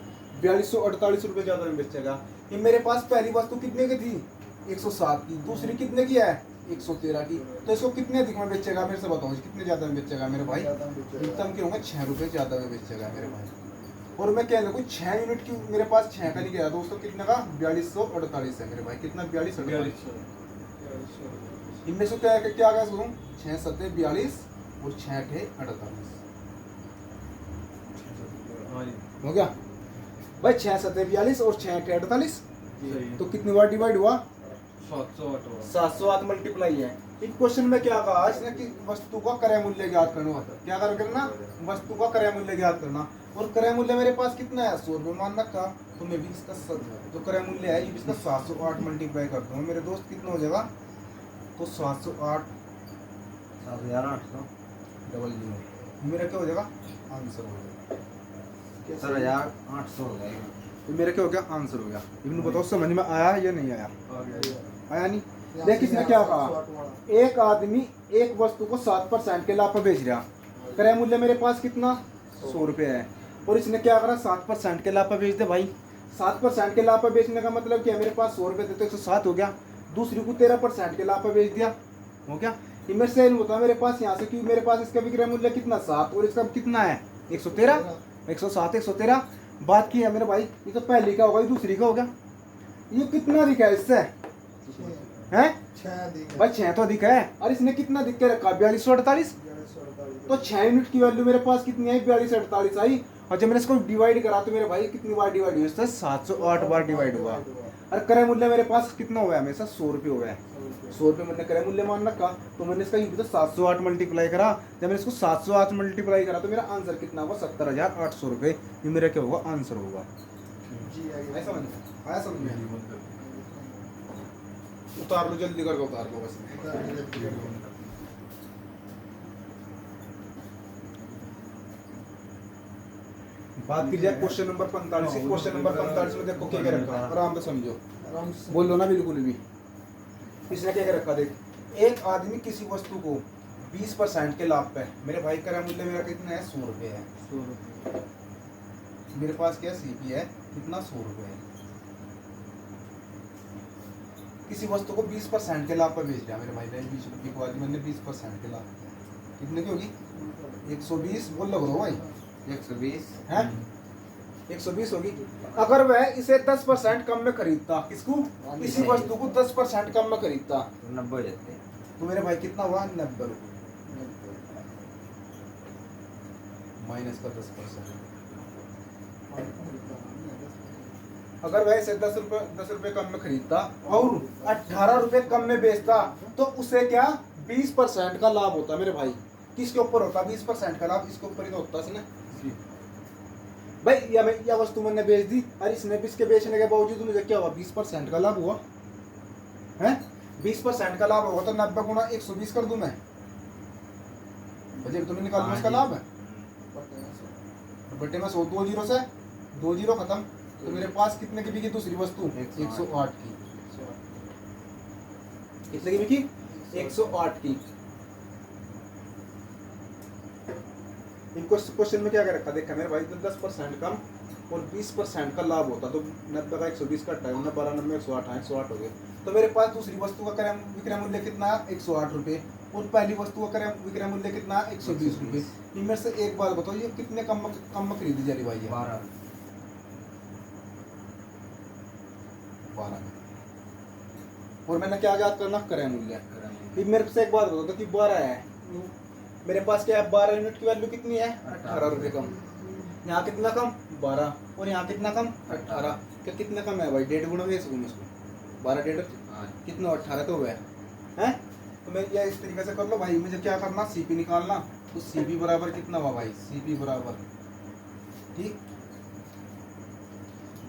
4248 रुपये ज्यादा में बेचेगा। ये मेरे पास पहली वस्तु कितने की थी 107 की, दूसरी कितने की है 113 की, तो इसको कितने अधिक में बेचेगा मेरे से बताओ कितने ज्यादा में बेचेगा मेरे भाई, एकदम के होंगे 6 रुपये ज्यादा में बेचेगा मेरे भाई। और मैं कह लूँ 6 यूनिट की मेरे पास 6 का नहीं गया दोस्तों, कितने का 4248 है मेरे भाई, कितना 42। इनमें से क्या क्या क्या सुनूं 6 सत्ते 42 और 6 थे 48 हो गया भाई, 6 सत्ते 42 और 6 थे 48, तो कितनी बार डिवाइड हुआ 708 मल्टीप्लाई है। इस क्वेश्चन में क्या कहा इसने कि वस्तु का क्रय मूल्य ज्ञात करना होता है, क्या करना वस्तु का क्रय मूल्य ज्ञात करना, और क्रय मूल्य मेरे पास कितना है 100 रुपये मान रखा, तो मैं भी इसका जो क्रय मूल्य है ये इसका 708 मल्टीप्लाई करता हूँ मेरे दोस्त, कितना हो जाएगा तो 708 डबल जीरो, मेरा क्या हो जाएगा आंसर हो जाएगा 7,800 हो जाएगा। तो मेरा क्या हो गया आंसर हो गया। इवन बताओ समझ में आया या नहीं आया, आया नहीं। देख इसने क्या कहा, एक आदमी एक वस्तु को 7% के लाभ पर बेच रहा, क्रय मूल्य मेरे पास कितना 100 रुपये है, और इसने क्या करा 7% के लाभ पर बेच दे भाई। 7% के लाभ पर बेचने का मतलब क्या है, मेरे पास 100 रुपये थे तो 107 हो गया, दूसरी को 13% के लाभ पर बेच दिया, हो गया। इनमें से होता है मेरे पास यहाँ से, क्योंकि मेरे पास इसका विक्रय मूल्य कितना 7 और इसका कितना है 113, 107 113। बात की है मेरे भाई, ये तो पहली का होगा ये दूसरी का होगा, ये कितना अधिक है इससे है भाई 6 तो अधिक है, और इसने कितना अधिक के रखा 4248, तो 6 यूनिट की वैल्यू मेरे पास कितनी आई 4248 आई, और जब मैंने इसको डिवाइड करा तो मेरे भाई कितनी बार डिवाइड हुआ इससे 708 बार डिवाइड हुआ, और क्रय मूल्य मेरे पास कितना हुआ है हमेशा 100 रुपये हो गया, 100 रुपये मैंने क्रय मूल्य मान रखा, तो मैंने इसका यूं तो 708 मल्टीप्लाई करा, जब मैंने इसको 708 मल्टीप्लाई करा तो मेरा आंसर कितना हुआ 70,800 रुपये, ये मेरा क्या होगा आंसर होगा। आया समझ में, उतार लो जल्दी करके उतार लो बस। बात की जाए क्वेश्चन नंबर 45, क्वेश्चन नंबर 45 में देखो क्या क्या रखा है, आराम से समझो, बोलो ना बिल्कुल भी। इसने क्या क्या रखा देख, एक आदमी किसी वस्तु को 20% के लाभ पे, मेरे भाई का मूल्य मेरा कितना है 100 रुपये है, मेरे पास क्या सीपी है कितना 100 रुपये है, किसी वस्तु को 20% के लाभ पर बेच दिया मेरे भाई ने, 20 रुपये को आज मैंने 20% के लाभ कितने की होगी 120, बोल लो भाई 120 है 120 होगी। अगर वह इसे 10% कम में खरीदता, किसको किसी वस्तु को 10% कम में खरीदता 90 हो जाते हैं। तो मेरे भाई कितना हुआ 90 रुपये माइनस का 10%। अगर वह इसे 10 रुपये कम में खरीदता और 18 रुपये कम में बेचता तो उसे क्या 20% का लाभ होता मेरे भाई, किसके ऊपर होता 20% का लाभ, इसके ऊपर ही तो होता इसने भाई। या वस्तु मैंने बेच दी और इसने भी इसके बेचने के बावजूद मुझे क्या हुआ 20% का लाभ हुआ है, 20% का लाभ होगा तो 90 गुना 120 कर दूं मैं, बजट तुम्हें निकालना इसका लाभ है, बटे में 100 2 जीरो से 2 जीरो खत्म, तो मेरे पास कितने की बिकी दूसरी वस्तु 108 की, कितने की बिकी 108 की। इनको क्वेश्चन में क्या क्या रखा देखा मेरे भाई, 10% कम और 20% का लाभ होता तो 90 का 120 का 58 12 90 108 108 हो गए, तो मेरे पास दूसरी वस्तु का विक्रय मूल्य कितना है 108 रुपये, और पहली वस्तु का विक्रय मूल्य कितना है 120 रुपये। इनमें से एक बात बताओ ये कितने कम में खरीदी जा रही भाई, 12 में, और मैंने क्या याद करना क्रय मूल्य। फिर मेरे से एक बात बताओ कि 12 है, मेरे पास क्या है 12 यूनिट की वैल्यू कितनी है 18 रुपये कम, यहाँ कितना कम 12 और यहाँ कितना कम 18, क्या कितना कम है भाई 1.5 गुना में इसको 12 1.5 कितना 18 तो हुआ है, तो मैं या इस तरीके से कर लो भाई, मुझे क्या करना, सीपी निकालना। तो सीपी बराबर कितना हुआ भाई, सीपी बराबर, ठीक,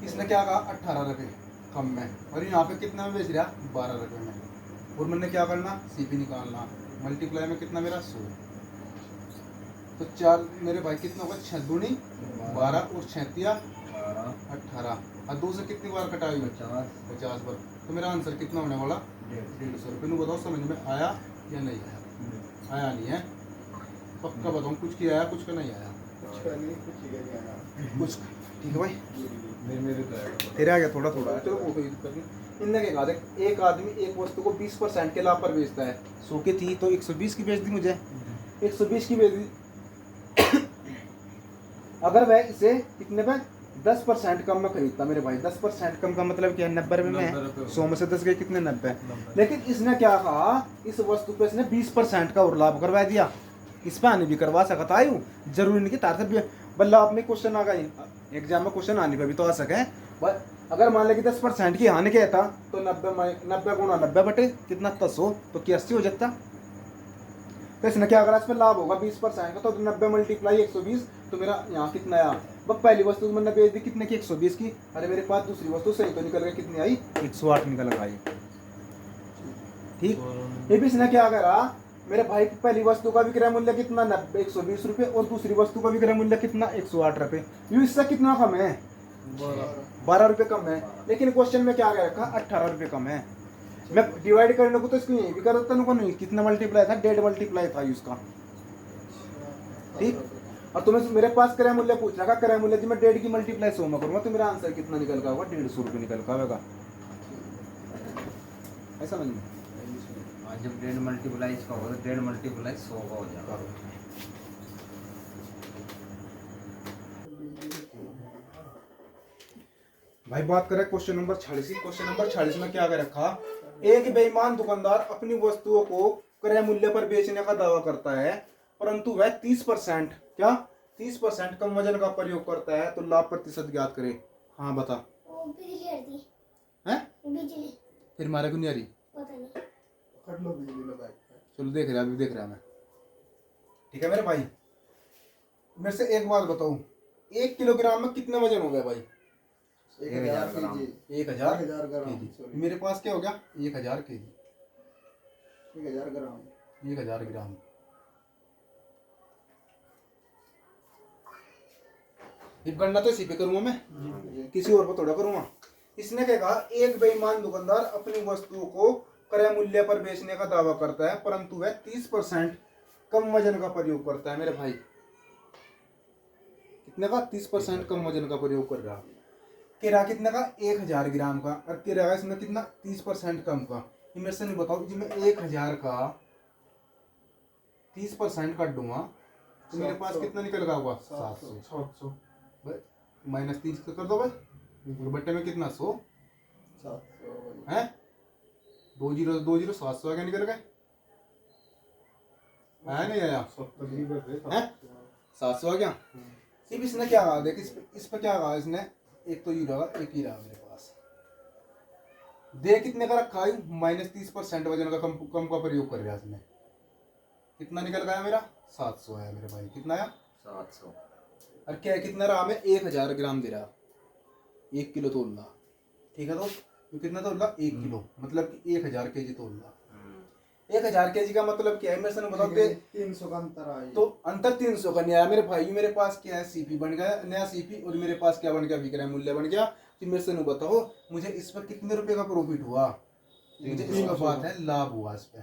इसने क्या कहा 18 रुपये कम में, और यहाँ पे कितना में बेच रहा 12 रुपये में। और मैंने क्या करना, सीपी निकालना, मल्टीप्लाई में कितना मेरा 100। तो चार मेरे भाई कितना होगा, 6 दूनी 12 और 6 तिया 18, और 2 से कितनी बार कटाई, 50 बार। तो मेरा आंसर कितना होने वाला, 150 रुपये। नु बताओ समझ में आया या नहीं आया? आया नहीं है, पक्का बताऊँ, कुछ की आया कुछ का नहीं आया, कुछ, ठीक है भाई, तेरे आ गया थोड़ा थोड़ा, चलो वो कोई दिक्कत नहीं। इनने क्या कहा, एक आदमी एक वस्तु को 20% के लाभ पर बेचता है, 100 की थी तो 120 की बेच दी मुझे, 120 की बेच दी। अगर वह इसे कितने पे 10% कम में खरीदता, मेरे भाई 10% कम का मतलब क्या है, 90 रुपये में, 100 में से 10 गए कितने, 90। लेकिन इसने क्या कहा, इस वस्तु पे इसने 20% का और लाभ करवा दिया। इस पे आने भी करवा सकता है, जरूरी नहीं कि तार से बल्ला आपने क्वेश्चन आ गई एग्जाम में, क्वेश्चन आने पे भी तो आ सके। बस अगर मान ले कि 10% की हानि क्या था, तो 90 गुणा 90 बटे कितना, 100, तो क्या 80 हो जाता। तो इसने क्या करा, इस पर लाभ होगा 20% का, तो 90 मल्टीप्लाई 120, तो मेरा यहाँ कितना आया। बस पहली वस्तु मैंने बेच दी कितने की, 120 की। अरे मेरे पास दूसरी वस्तु सही तो निकल गई, कितनी आई, 108 निकल आई, ठीक। ये भी इसने क्या करा, मेरे भाई की पहली वस्तु का विक्रय मूल्य कितना, 120 रुपये, और दूसरी वस्तु का विक्रय मूल्य कितना, 108 रुपये। ये इससे कितना कम है, 12 रुपये कम है। लेकिन क्वेश्चन में क्या आ रखा, 18 रुपये कम है। मैं डिवाइड करने को तो इसको यही भी कर देता हूँ, नहीं कितना मल्टीप्लाई था, 1.5 मल्टीप्लाई था उसका, ठीक। और तुम्हें मेरे पास क्रय मूल्य पूछ रहा, क्रय मूल्य जी मैं 1.5 की मल्टीप्लाई 100 में करूंगा, तो मेरा आंसर कितना निकल का होगा, 150 रुपये निकल का होगा। ऐसा नहीं, जब 1.5 मल्टीप्लाई इसका होगा तो 1.5 मल्टीप्लाई 100 का हो जाएगा। भाई बात करें क्वेश्चन नंबर 46। क्वेश्चन नंबर 46 में क्या कर रखा, एक बेईमान दुकानदार अपनी वस्तुओं को क्रय मूल्य पर बेचने का दावा करता है, परंतु वह 30% क्या 30% कम वजन का प्रयोग करता है, तो लाभ प्रतिशत ज्ञात करे। हाँ बता, है फिर मारे को नहीं आ रही, चलो देख रहा अभी, देख रहा मैं, ठीक है मेरे भाई। मेरे से एक बात बताओ, 1 किलोग्राम में कितना वजन हो गया भाई, 1000 ग्राम। 1000 केजी। मेरे पास क्या हो गया, 1000 केजी, 1000 ग्राम। ये गणना तो इसी पे करूंगा मैं, किसी और पर थोड़ा करूंगा। इसने क्या कहा, एक बेईमान दुकानदार अपनी वस्तुओं को क्रय मूल्य पर बेचने का दावा करता है, परंतु वह 30% कम वजन का प्रयोग करता है। मेरे भाई कितने का, 30% कम वजन का प्रयोग कर रहा। किराया कितने का, 1000 ग्राम का, और किराया इसमें कितना, 30% कम का। ये मेरे से नहीं बताओ जी, मैं 1000 का 30% काट दूंगा तो मेरे पास कितना निकल गया होगा, 700। माइनस 30 कर दो भाई, बट्टे में कितना, 100 है, 20 700 आगे निकल गए, आया नहीं आया, 700 आ गया। सिर्फ इसने क्या कहा, देख इस पे क्या कहा इसने, एक तो ये रहा, एक ही रहा मेरे पास, दे कितने का रखा है, माइनस 30% वजन का कम का प्रयोग कर रहा है इसने, कितना निकल गया मेरा, 700 आया मेरे भाई, कितना आया, 700। और क्या कितना रहा, मैं 1000 ग्राम दे रहा, 1 किलो तोल रहा, ठीक है। तो ये कितना तोल रहा, 1 किलो, मतलब कि 1000 केजी तोल रहा। 1000 केजी का मतलब क्या है, मेरे से बताओ, 300 का अंतर आया, तो अंतर 300 का नहीं आया मेरे भाई। मेरे पास क्या है, सीपी बन गया, नया सीपी, और मेरे पास क्या बन गया, विक्रय मूल्य बन गया। तो मेरे से बताओ मुझे इस पर कितने रुपए का प्रॉफिट हुआ, मुझे इसका बात है, लाभ हुआ इस पे,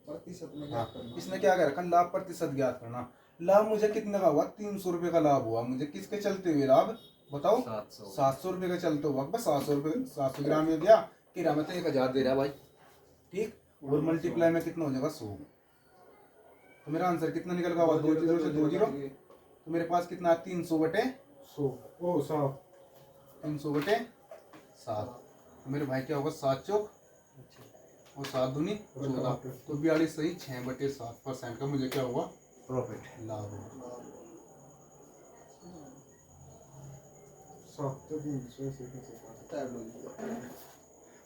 प्रतिशत में हाँ। क्या करना, इसने क्या कर रखा, लाभ प्रतिशत ज्ञात करना। लाभ मुझे कितने का हुआ, 300 रुपए का लाभ हुआ मुझे, किसके चलते हुए लाभ बताओ, 700 रुपए का चलते हुआ, बस 700 रुपए, 700 ग्राम में दिया, किराया में तो 1000 दे रहा भाई, ठीक। और मल्टीप्लाई में कितना हो जाएगा, 100। तो मेरा आंसर कितना निकल गया, 2 जीरो से 2 जीरो, तो मेरे पास कितना, 300 बटे 300 बटे 7। तो मेरे भाई क्या होगा, 7 चौक और 7 दूनी 14, तो 42 सही 6/7% का मुझे क्या हुआ, प्रॉफिट। लाभ हुआ।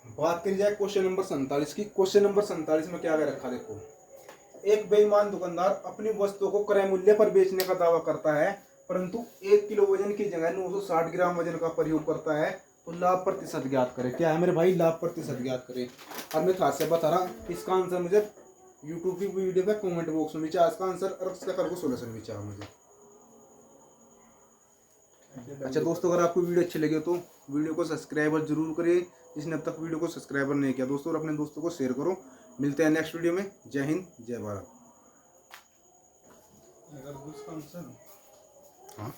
बात करी जाए क्वेश्चन नंबर 47 की। क्वेश्चन नंबर 47 में क्या क्या रखा देखो। एक बेईमान दुकानदार अपनी वस्तुओं को क्रय मूल्य पर बेचने का दावा करता है, परंतु 1 किलो वजन की जगह 960 ग्राम वजन का प्रयोग करता है, तो लाभ प्रतिशत ज्ञात करें। क्या है मेरे भाई? लाभ प्रतिशत ज्ञात करें। और मैं था से बता रहा, इसका आंसर मुझे यूट्यूब की वीडियो पे कमेंट बॉक्स में विचार, इसका आंसर और इसका कर को सोल्यूशन विचार मुझे। अच्छा दोस्तों, अगर आपको वीडियो अच्छी लगे तो वीडियो को सब्सक्राइबर जरूर करिए, जिसने अब तक वीडियो को सब्सक्राइबर नहीं किया दोस्तों, और अपने दोस्तों को शेयर करो। मिलते हैं नेक्स्ट वीडियो में। जय हिंद, जय भारत। अगर उसका आंसर हाँ,